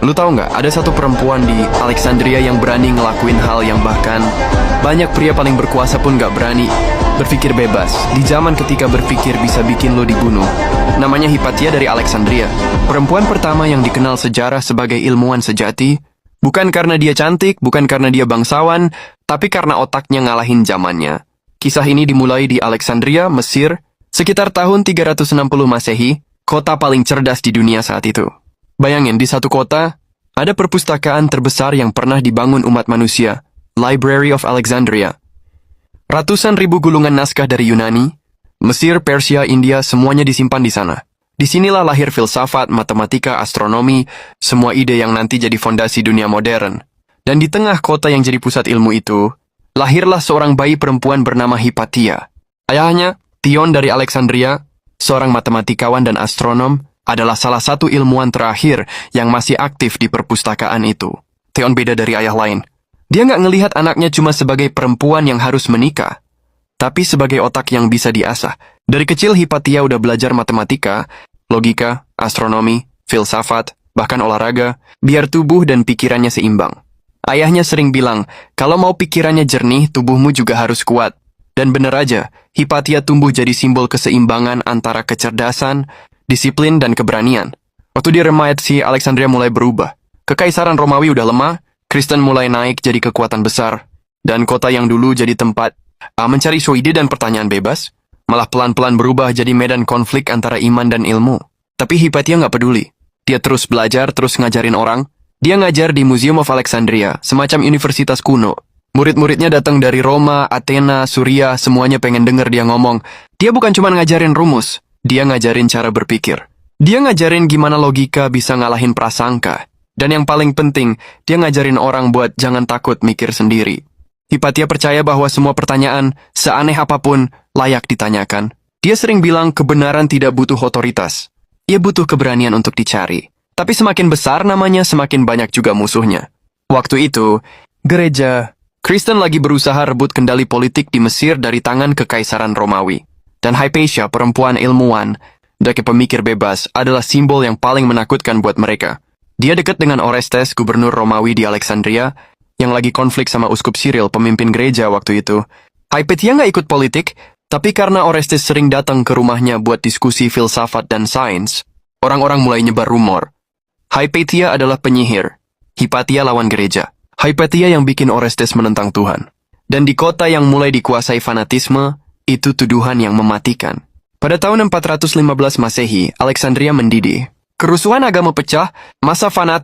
Lu tahu nggak, ada satu perempuan di Alexandria yang berani ngelakuin hal yang bahkan banyak pria paling berkuasa pun nggak berani. Berpikir bebas, di zaman ketika berpikir bisa bikin lo dibunuh. Namanya Hypatia dari Alexandria. Perempuan pertama yang dikenal sejarah sebagai ilmuwan sejati, bukan karena dia cantik, bukan karena dia bangsawan, tapi karena otaknya ngalahin zamannya. Kisah ini dimulai di Alexandria, Mesir, sekitar tahun 360 Masehi, kota paling cerdas di dunia saat itu. Bayangin, di satu kota, ada perpustakaan terbesar yang pernah dibangun umat manusia, Library of Alexandria. Ratusan ribu gulungan naskah dari Yunani, Mesir, Persia, India, semuanya disimpan di sana. Disinilah lahir filsafat, matematika, astronomi, semua ide yang nanti jadi fondasi dunia modern. Dan di tengah kota yang jadi pusat ilmu itu, lahirlah seorang bayi perempuan bernama Hypatia. Ayahnya, Theon dari Alexandria, seorang matematikawan dan astronom, adalah salah satu ilmuwan terakhir yang masih aktif di perpustakaan itu. Theon beda dari ayah lain. Dia nggak ngelihat anaknya cuma sebagai perempuan yang harus menikah, tapi sebagai otak yang bisa diasah. Dari kecil Hypatia udah belajar matematika, logika, astronomi, filsafat, bahkan olahraga, biar tubuh dan pikirannya seimbang. Ayahnya sering bilang, kalau mau pikirannya jernih, tubuhmu juga harus kuat. Dan bener aja, Hypatia tumbuh jadi simbol keseimbangan antara kecerdasan, disiplin, dan keberanian. Waktu dia remaja, Alexandria mulai berubah. Kekaisaran Romawi udah lemah, Kristen mulai naik jadi kekuatan besar, dan kota yang dulu jadi tempat mencari ide dan pertanyaan bebas, malah pelan-pelan berubah jadi medan konflik antara iman dan ilmu. Tapi Hypatia nggak peduli. Dia terus belajar, terus ngajarin orang. Dia ngajar di Museum of Alexandria, semacam universitas kuno. Murid-muridnya datang dari Roma, Athena, Suria, semuanya pengen denger dia ngomong. Dia bukan cuma ngajarin rumus, dia ngajarin cara berpikir. Dia ngajarin gimana logika bisa ngalahin prasangka. Dan yang paling penting, dia ngajarin orang buat jangan takut mikir sendiri. Hypatia percaya bahwa semua pertanyaan, seaneh apapun, layak ditanyakan. Dia sering bilang kebenaran tidak butuh otoritas. Ia butuh keberanian untuk dicari. Tapi semakin besar namanya, semakin banyak juga musuhnya. Waktu itu, gereja Kristen lagi berusaha rebut kendali politik di Mesir dari tangan Kekaisaran Romawi. Dan Hypatia, perempuan ilmuwan, dan pemikir bebas, adalah simbol yang paling menakutkan buat mereka. Dia dekat dengan Orestes, gubernur Romawi di Alexandria, yang lagi konflik sama Uskup Cyril, pemimpin gereja waktu itu. Hypatia nggak ikut politik, tapi karena Orestes sering datang ke rumahnya buat diskusi filsafat dan sains, orang-orang mulai nyebar rumor. Hypatia adalah penyihir. Hypatia lawan gereja. Hypatia yang bikin Orestes menentang Tuhan. Dan di kota yang mulai dikuasai fanatisme, itu tuduhan yang mematikan. Pada tahun 415 Masehi, Alexandria mendidih. Kerusuhan agama pecah, masa fanatik